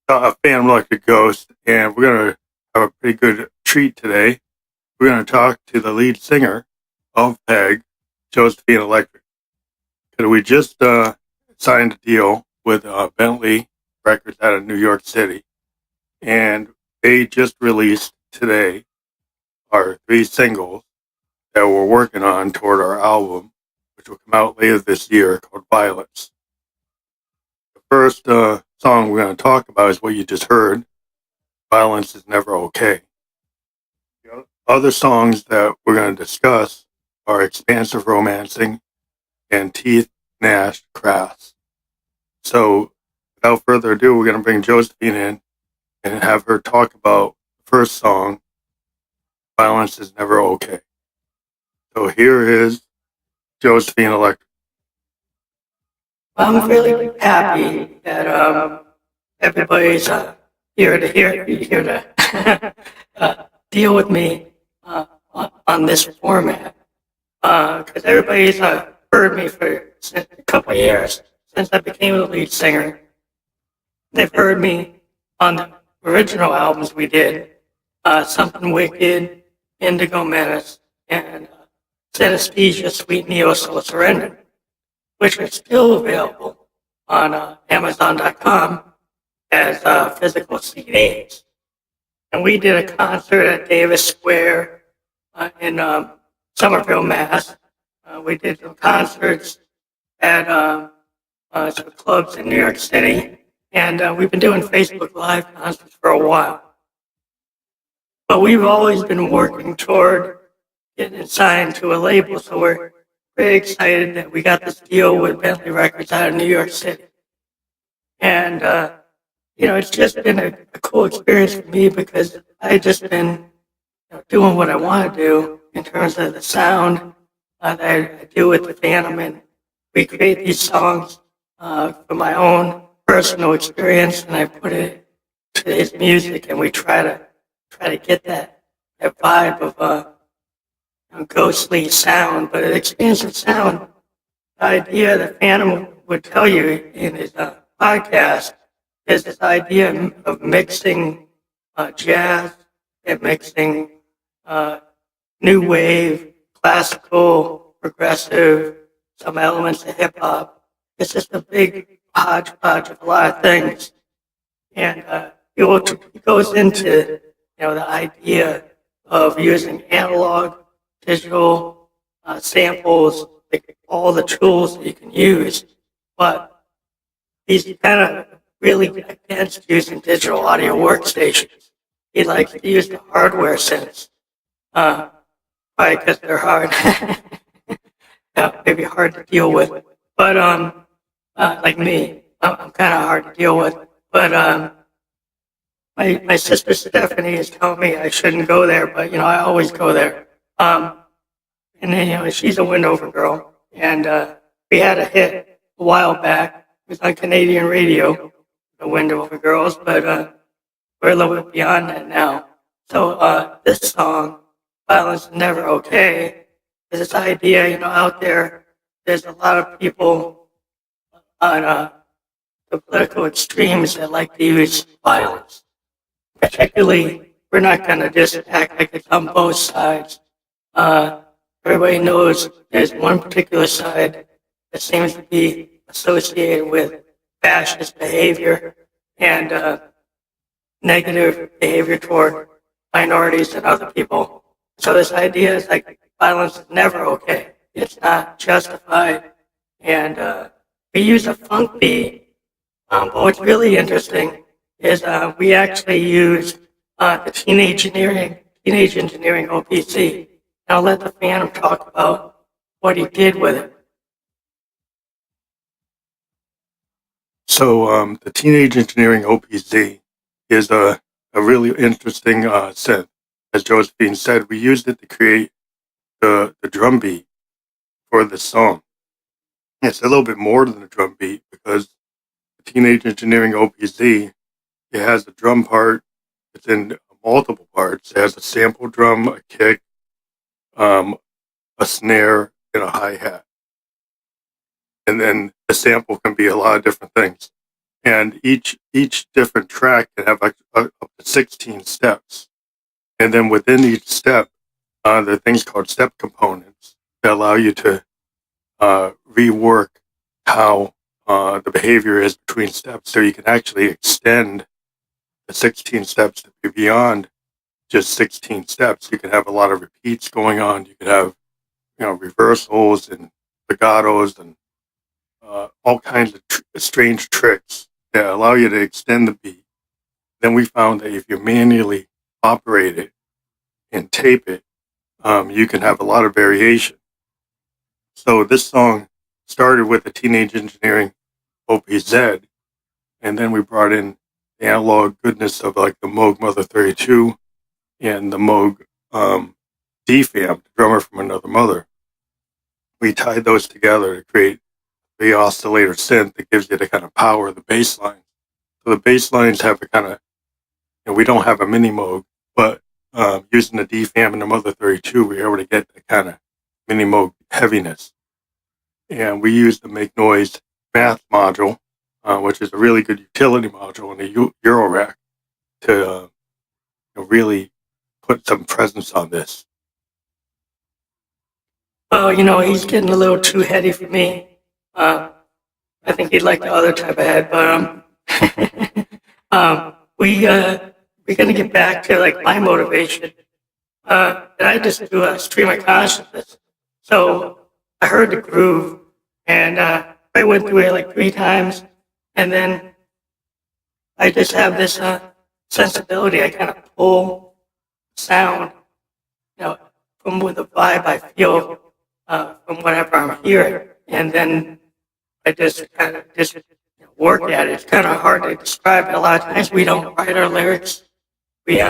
Phantom Electric Ghost, and we're going to have a pretty good treat today. We're going to talk to the lead singer of PEG, Josephine Electric. Because we just signed a deal with Bentley Records out of New York City, and they just released today our 3 singles that we're working on toward our album, which will come out later this year, called Violence. The first song we're going to talk about is what you just heard, Violence is Never Okay. The other songs that we're going to discuss are Expansive Romancing and Teeth Gnashed Crass. So without further ado, we're going to bring Josephine in and have her talk about the first song, Violence is Never Okay. So here is Josephine Electric. I'm really happy that everybody's here to deal with me on this format because everybody's heard me for a couple of years since I became the lead singer. They've heard me on the original albums we did, Something Wicked, Indigo Menace, and Synesthesia, Sweet Neo Soul Surrender, which are still available on Amazon.com as physical CDs. And we did a concert at Davis Square in Somerville, Mass. We did some concerts at some clubs in New York City. And we've been doing Facebook Live concerts for a while. But we've always been working toward getting signed to a label, so we're very excited that we got this deal with Bentley Records out of New York City. And, it's just been a cool experience for me because I've just been doing what I want to do in terms of the sound that I do with the Phantom. And we create these songs for my own personal experience, and I put it to his music, and we try to get that vibe of ghostly sound, but an expansive sound. The idea that Phantom would tell you in his podcast is this idea of mixing jazz and mixing new wave, classical, progressive, some elements of hip hop. It's just a big hodgepodge of a lot of things, and it goes into the idea of using analog, digital samples, like all the tools that you can use, but he's kind of really against using digital audio workstations. He likes to use the hardware synths, probably because they're hard, maybe hard to deal with. But like me, I'm kind of hard to deal with. But my sister Stephanie is telling me I shouldn't go there, but I always go there. And then she's a Windover girl, and we had a hit a while back. It was on Canadian radio, the Windover Girls, but we're a little bit beyond that now. So this song, Violence is Never Okay, is this idea, out there, there's a lot of people on the political extremes that like to use violence. Particularly, we're not going to just act like it's on both sides. Everybody knows there's one particular side that seems to be associated with fascist behavior and negative behavior toward minorities and other people. So this idea is like violence is never okay. It's not justified. And we use a funk beat. But what's really interesting is we actually used the Teenage Engineering OPC. And I'll let the Phantom talk about what he did with it. So the Teenage Engineering OPZ is a really interesting synth. As Josephine said, we used it to create the drum beat for the song. It's a little bit more than a drum beat because the Teenage Engineering OPZ, it has a drum part. It's in multiple parts. It has a sample drum, a kick, a snare, and a hi-hat. And then the sample can be a lot of different things. and each different track can have like up to 16 steps, and then within each step, there are things called step components that allow you to rework how the behavior is between steps, so you can actually extend the 16 steps to be beyond just 16 steps. You can have a lot of repeats going on. You could have, reversals and legatos and all kinds of strange tricks that allow you to extend the beat. Then we found that if you manually operate it and tape it, you can have a lot of variation. So this song started with the Teenage Engineering OPZ, and then we brought in the analog goodness of like the Moog Mother 32 and the Moog DFAM, the drummer from Another Mother. We tied those together to create the oscillator synth that gives you the kind of power of the bass line. So the bass lines have a kind of, we don't have a mini Moog, but using the DFAM and the Mother 32, we were able to get the kind of mini Moog heaviness. And we used the Make Noise math module, which is a really good utility module in the Eurorack to really put some presence on this. Oh, he's getting a little too heady for me. I think he'd like the other type of head, but we're gonna get back to like my motivation. And I just do a stream of consciousness. So I heard the groove, and I went through it like 3 times, and then I just have this sensibility. I kind of pull sound, from with the vibe I feel from whatever I'm hearing, and then I just kind of just work at it. It's kind of hard to describe. A lot of times we don't write our lyrics. We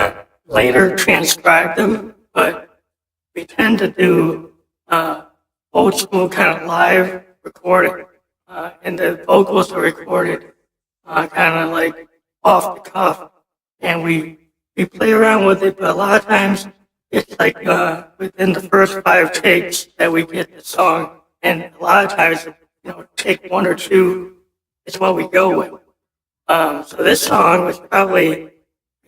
later transcribe them, but we tend to do old school kind of live recording, and the vocals are recorded kind of like off the cuff, and we play around with it. But a lot of times it's like within the first 5 takes that we get the song, and a lot of times, take 1 or 2 is what we go with. So this song was probably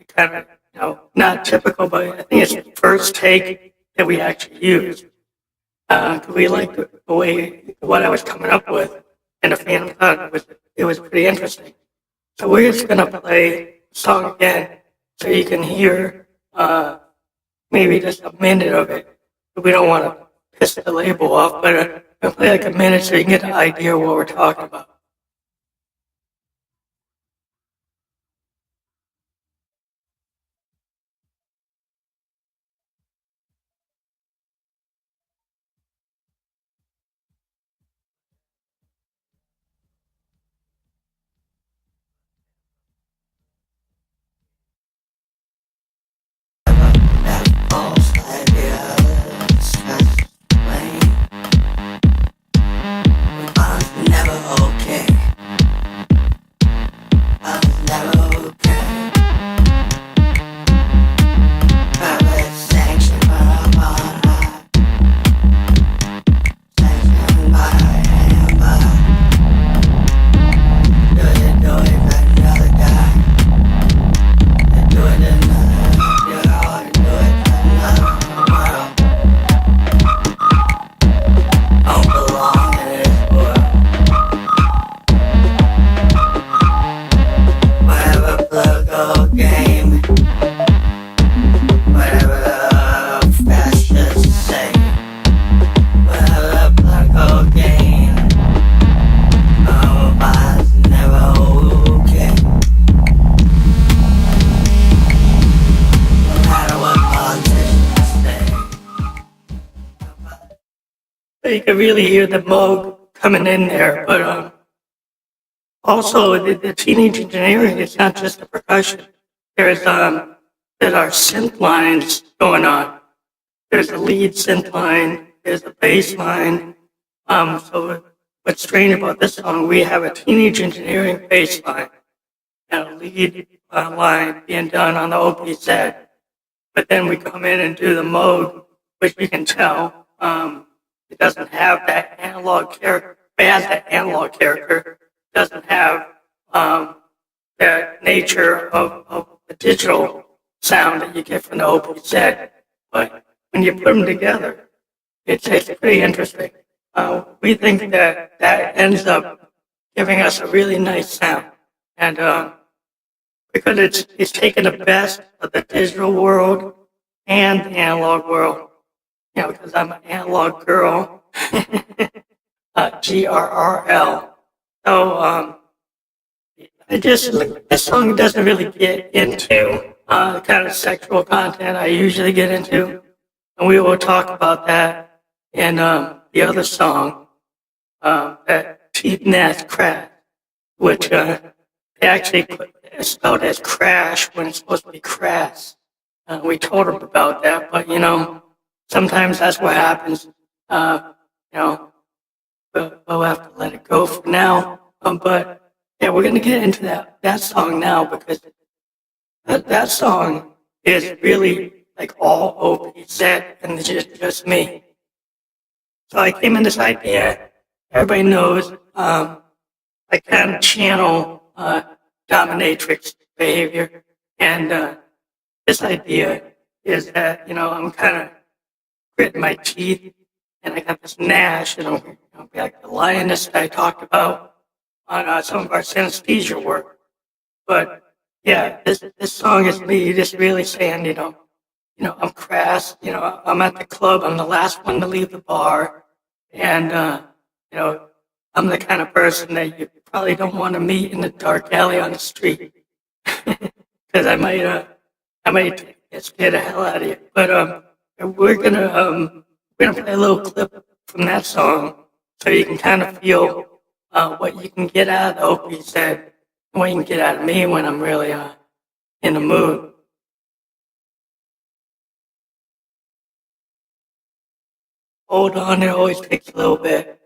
kind of, not typical, but I think it's the first take that we actually used. We liked the way, what I was coming up with, and the fan thought it was pretty interesting. So we're just going to play the song again so you can hear maybe just a minute of it. We don't want to piss the label off, but I'll play like a minute so you can get an idea of what we're talking about. You can really hear the Moog coming in there, but also the teenage engineering, it's not just the percussion. There's our synth lines going on. There's a lead synth line, there's a bass line. So what's strange about this song, we have a teenage engineering bass line and a lead line being done on the OPZ. But then we come in and do the Moog, which we can tell it doesn't have that analog character. It has that analog character. It doesn't have the nature of the digital sound that you get from the OPZ. But when you put them together, it's pretty interesting. We think that that ends up giving us a really nice sound. And because it's taken the best of the digital world and the analog world, you know, because I'm an analog girl, GRRL. So this song doesn't really get into the kind of sexual content I usually get into, and we will talk about that in the other song, that Teeth Nash Crash, which they actually put spelled as crash when it's supposed to be crass. We told them about that, but you know, sometimes that's what happens. You know, we'll have to let it go for now. But yeah, we're gonna get into that song now because that song is really like all OPZ and it's just me. So I came in this idea. Everybody knows I kind of channel dominatrix behavior, and this idea is that, you know, I'm kind of gritting my teeth and I got this gnash, you know, like the lioness that I talked about on some of our synesthesia work. But yeah, this song is me just really saying, I'm crass, you know, I'm at the club, I'm the last one to leave the bar, and you know, I'm the kind of person that you probably don't want to meet in the dark alley on the street, because I might get scared the hell out of you. But we're gonna play a little clip from that song so you can kind of feel what you can get out of the Opie said, and what you can get out of me when I'm really in the mood. Hold on, it always takes a little bit.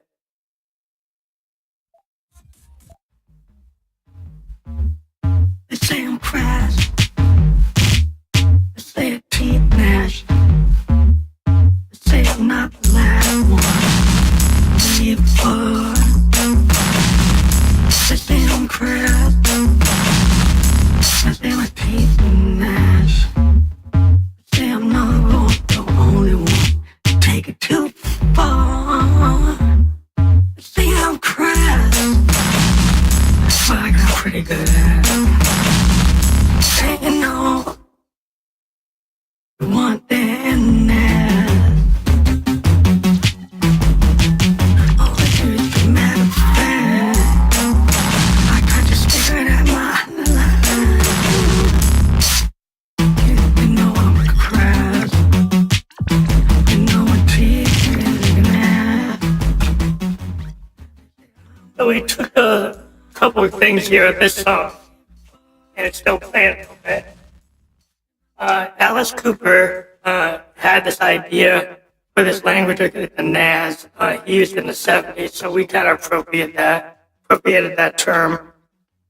They say I'm crass. They say a teeth gnash. They say I'm not the last one to leave the bar. They say I'm crass. They say my teeth gnash. They say I'm not the only one to take it too far. They say I'm crass. But I got pretty good at it. Saying no, you want that ass. All I do is be mad and fat. I got you staring at my life. You know I'm crass. You know what teeth is gonna. So we took a couple of things here at this song, and it's still playing a bit. Alice Cooper had this idea for this language of the Naz he used in the 70s, so we kind of appropriated that term.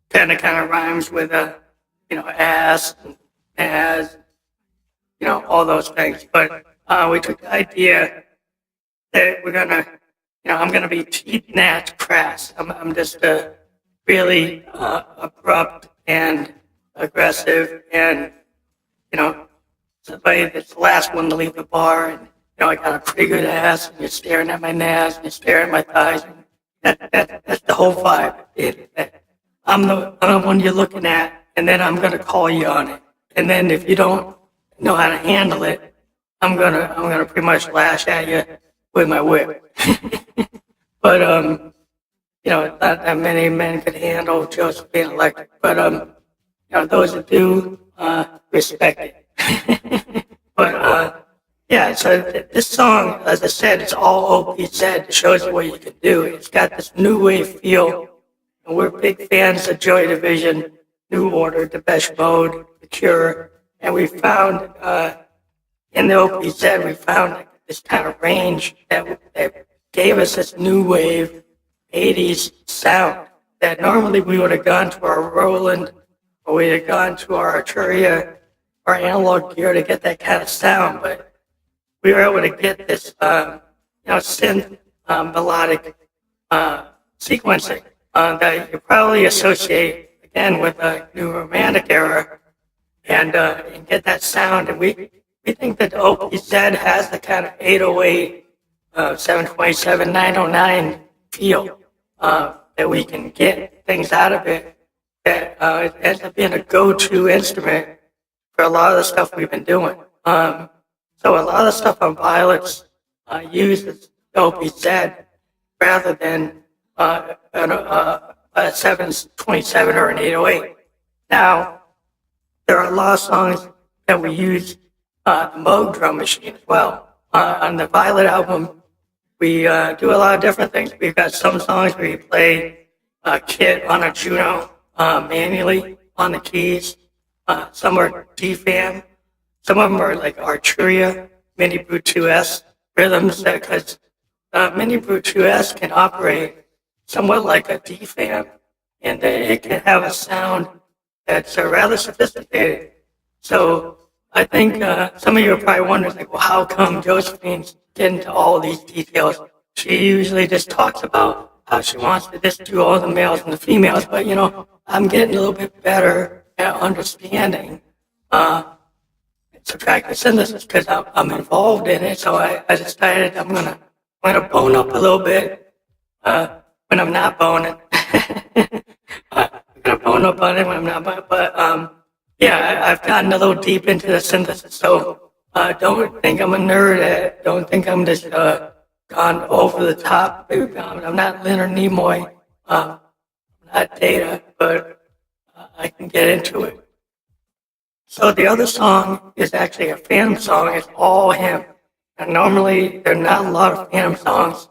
Kind of rhymes with ass, and Naz, all those things. But we took the idea that I'm gonna be teeth gnat crass. I'm just really abrupt and aggressive, and somebody that's the last one to leave the bar, and I got a pretty good ass, and you're staring at my nads, and you're staring at my thighs. And that's the whole vibe. I'm the one you're looking at, and then I'm gonna call you on it. And then if you don't know how to handle it, I'm gonna pretty much lash at you with my whip. But not that many men could handle Josephine Electric. But those that do, respect it. But yeah, so this song, as I said, it's all OPZ. It shows you what you can do. It's got this new wave feel, and we're big fans of Joy Division, New Order, Depeche Mode, The Cure, and we found in the OPZ we found this kind of range that gave us this new wave 80s sound that normally we would have gone to our Roland, or we'd have gone to our Arturia, our analog gear to get that kind of sound, but we were able to get this, synth melodic sequencing that you probably associate again with a new romantic era and get that sound. And we think that OPZ has the kind of 808, 727, 909 feel that we can get things out of it that it ends up being a go-to instrument for a lot of the stuff we've been doing. So a lot of the stuff on Violet's uses OPZ rather than a 727 or an 808. Now, there are a lot of songs that we use the Moog drum machine as well. On the Violet album, we do a lot of different things. We've got some songs where we play kit on a Juno manually on the keys. Some are DFAM. Some of them are like Arturia, Mini Brute 2S rhythms, because Mini Brute 2S can operate somewhat like a DFAM, and it can have a sound that's rather sophisticated. So I think some of you are probably wondering, like, well, how come Josephine's getting into all these details? She usually just talks about how she wants to just do all the males and the females, but I'm getting a little bit better at understanding subtractive synthesis because I'm involved in it. So I decided I'm gonna bone up a little bit when I'm not boning. I'm gonna bone up on it when I'm not boning, but yeah, I've gotten a little deep into the synthesis. So don't think I'm a nerd at it. Don't think I'm just gone over the top. I'm not Leonard Nimoy. I'm not Data, but I can get into it. So the other song is actually a Phantom song. It's all him. And normally there are not a lot of Phantom songs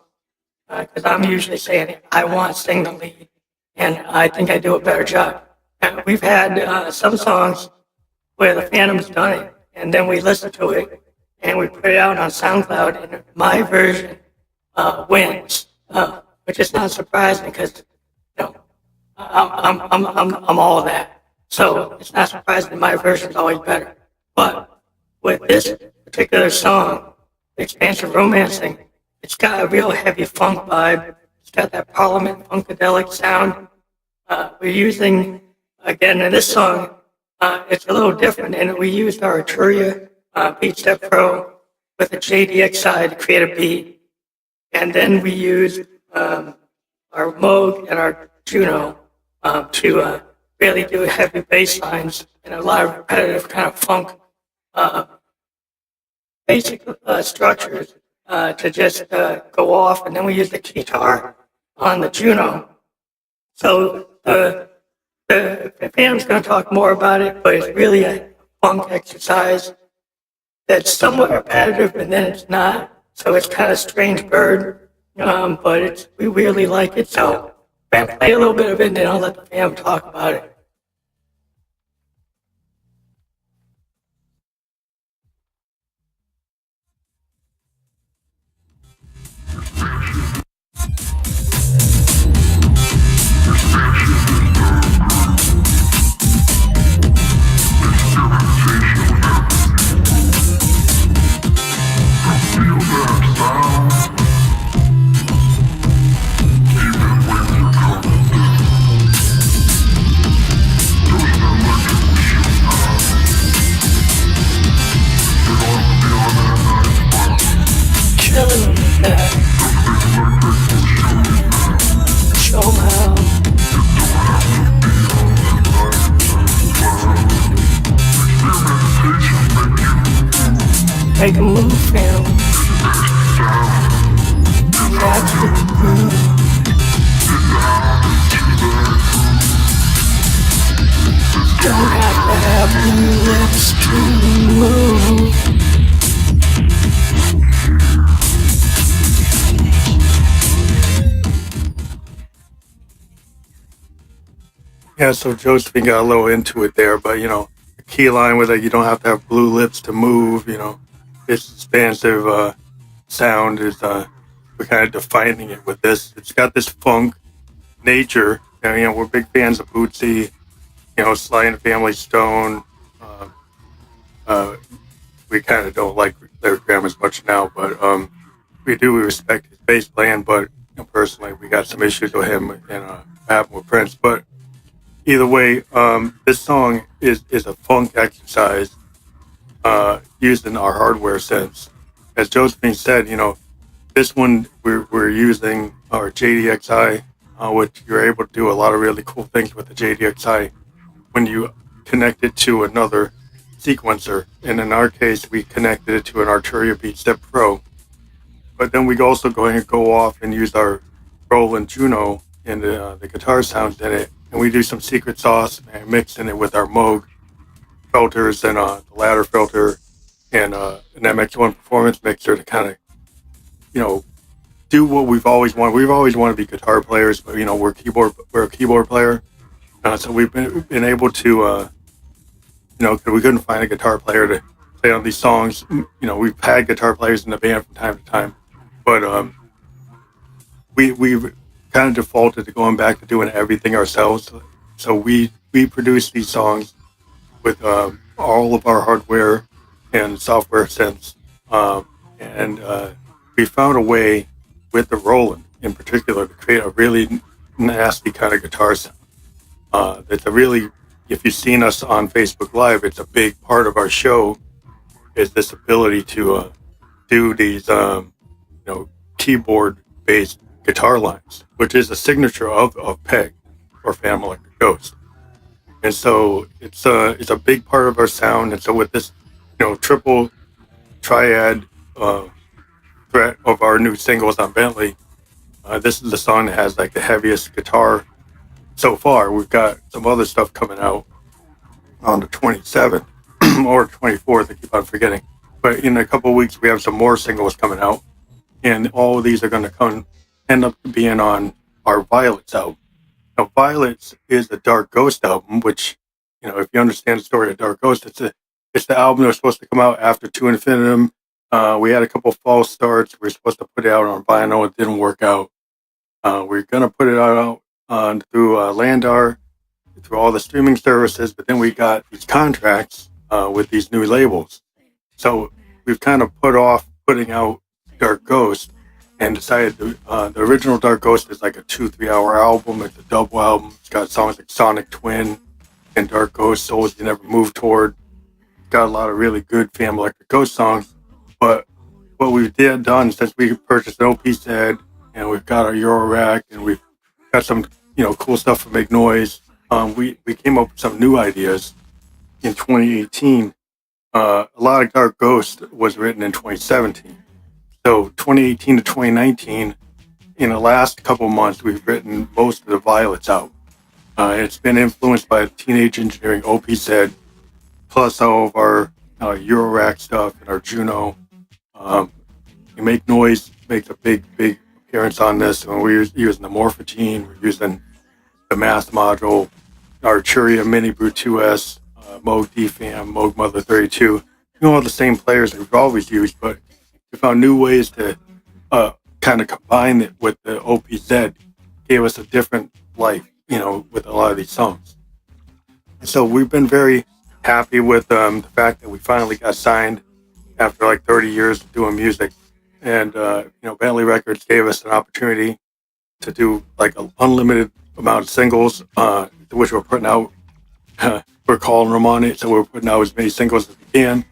because I'm usually saying I want to sing the lead, and I think I do a better job. And we've had some songs where the Phantom's done it, and then we listen to it and we put it out on SoundCloud, and my version wins, which is not surprising because I'm all that. So it's not surprising that my version is always better. But with this particular song, Expansive Romancing, it's got a real heavy funk vibe. It's got that Parliament funkadelic sound. We're using, again, in this song, it's a little different, and we used our Arturia BeatStep Pro with a JDX side to create a beat. And then we used our Moog and our Juno to really do heavy bass lines and a lot of repetitive kind of funk basic structures to just go off. And then we use the guitar on the Juno. So the Pam's going to talk more about it, but it's really a funk exercise that's somewhat repetitive, and then it's not. So it's kind of strange bird, but we really like it. So I'm going to play a little bit of it, and then I'll let the Pam talk about it. Make a move, fam. That's the groove. Don't have to have blue lips to move. Yeah, so Josephine got a little into it there, but the key line with it, you don't have to have blue lips to move. This expansive sound is we're kind of defining it with this. It's got this funk nature, and we're big fans of Bootsy, Sly and the Family Stone. We kind of don't like Larry Graham as much now, but we respect his bass playing. But personally, we got some issues with him and happened with Prince. But either way, this song is a funk exercise using our hardware synths. As Josephine said, this one we're using our JDXI, which you're able to do a lot of really cool things with the JDXI when you connect it to another sequencer. And in our case, we connected it to an Arturia BeatStep Pro. But then we also go off and use our Roland Juno and the guitar sounds in it, and we do some secret sauce and mixing it with our Moog filters and the ladder filter and an MX1 performance mixer to kind of you know do what we've always wanted. We've always wanted to be guitar players, but we're a keyboard player, so we've been able to 'cause we couldn't find a guitar player to play on these songs. We've had guitar players in the band from time to time, but we've kind of defaulted to going back to doing everything ourselves. So we produce these songs with all of our hardware and software synths, and we found a way with the Roland in particular to create a really nasty kind of guitar sound. It's a really, if you've seen us on Facebook Live, it's a big part of our show is this ability to do these keyboard-based guitar lines, which is a signature of Peg or Phantom Electric Ghost. And so it's a big part of our sound. And so with this, triple triad threat of our new singles on Bentley, this is the song that has like the heaviest guitar so far. We've got some other stuff coming out on the 27th or 24th. I keep on forgetting. But in a couple of weeks, we have some more singles coming out, and all of these are going to end up being on our Violets album. Now, Violets is the Dark Ghost album, which, if you understand the story of Dark Ghost, it's the album that was supposed to come out after To Infinitum. We had a couple false starts. We were supposed to put it out on vinyl. It didn't work out. We're going to put it out through Landar, through all the streaming services, but then we got these contracts with these new labels. So we've kind of put off putting out Dark Ghost and decided the original Dark Ghost is like a 2-3 hour album. It's a double album. It's got songs like Sonic Twin and Dark Ghost, Souls You Never Move Toward. It's got a lot of really good Phantom Electric Ghost songs. But what we've done since we purchased an OPZ and we've got our Euro rack and we've got some cool stuff to make noise, we came up with some new ideas in 2018. A lot of Dark Ghost was written in 2017. So 2018 to 2019, in the last couple months, we've written most of the Violets out. It's been influenced by Teenage Engineering OPZ, plus all of our Eurorack stuff and our Juno. Make Noise makes a big appearance on this. And we're using the Morphogene, we're using the Mass Module, Arturia Mini Brew 2S, Moog DFAM, Moog Mother 32. All the same players that we've always used, but we found new ways to kind of combine it with the OPZ. Gave us a different life, with a lot of these songs. And so we've been very happy with the fact that we finally got signed after like 30 years of doing music. And, Bentley Records gave us an opportunity to do like an unlimited amount of singles, which we're putting out. We're calling them on it, so we're putting out as many singles as we can.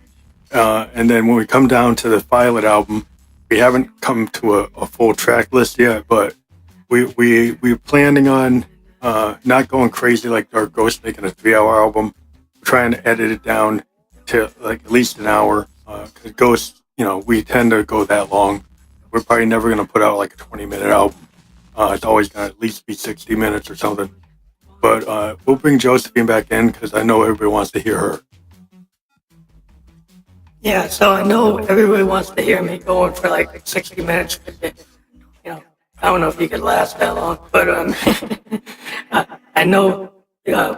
And then when we come down to the Violet album, we haven't come to a full track list yet, but we're planning on not going crazy like Dark Ghost, making a 3-hour album. We're trying to edit it down to like at least an hour. Because Ghost, we tend to go that long. We're probably never going to put out like a 20-minute album. It's always going to at least be 60 minutes or something. But we'll bring Josephine back in because I know everybody wants to hear her. Yeah, so I know everybody wants to hear me going for like 60 minutes. I don't know if you could last that long, but I know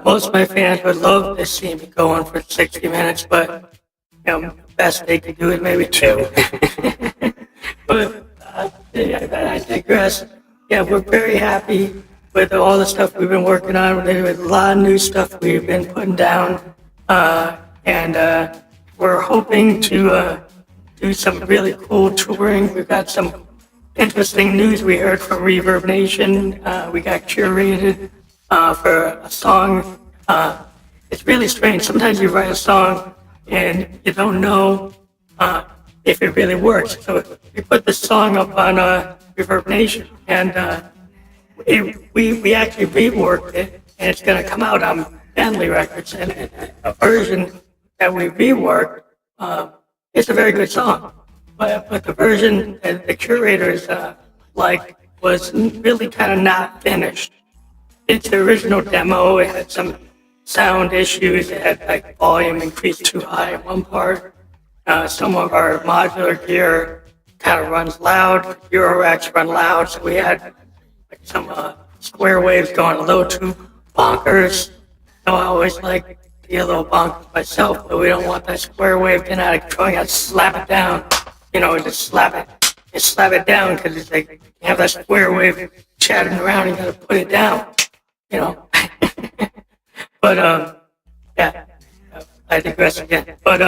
most of my fans would love to see me going for 60 minutes, but best they could do it maybe 2. But I digress. Yeah, we're very happy with all the stuff we've been working on. There's a lot of new stuff we've been putting down, and we're hoping to do some really cool touring. We've got some interesting news we heard from Reverb Nation. We got curated for a song. It's really strange. Sometimes you write a song and you don't know if it really works. So we put this song up on Reverb Nation, and we actually reworked it, and it's going to come out on Bentley Records. And a version that we reworked, it's a very good song. But the version that the curators was really kind of not finished. It's the original demo. It had some sound issues. It had like volume increased too high in one part. Some of our modular gear kind of runs loud. Euro racks run loud, so we had like some square waves going a little too bonkers. So I always like to get a little bonkers myself, but we don't want that square wave getting out of control. You gotta slap it down, just slap it down, because it's like you have that square wave chattering around. You gotta put it down, But yeah, I digress again. But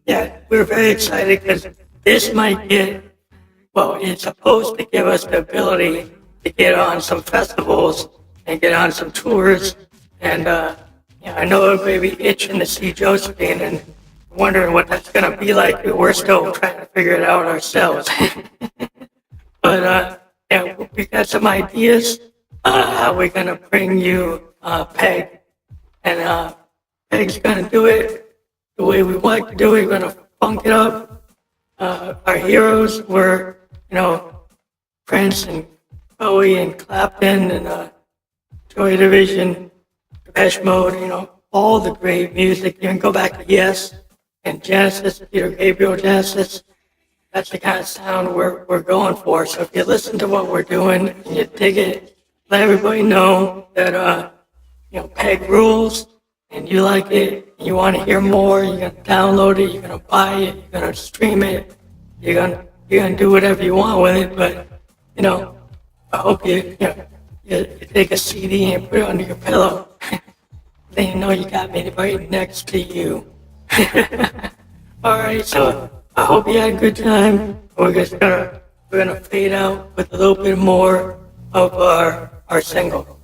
yeah, we're very excited because this might it's supposed to give us the ability to get on some festivals and get on some tours. And I know everybody be itching to see Josephine and wondering what that's going to be like. We're still trying to figure it out ourselves. But yeah, we got some ideas how we're going to bring you Peg. And Peg's going to do it the way we want to do it. We're going to funk it up. Our heroes were, Prince and Bowie and Clapton and Joy Division, Depeche Mode, all the great music. You can go back to Yes and Genesis, Peter Gabriel Genesis. That's the kind of sound we're going for. So if you listen to what we're doing and you dig it, let everybody know that Peg rules, and you like it, and you want to hear more. You're gonna download it, you're gonna buy it, you're gonna stream it, you're gonna do whatever you want with it. But I hope you take a CD and put it under your pillow. Then you know you got me right next to you. All right, so I hope you had a good time. We're gonna fade out with a little bit more of our single.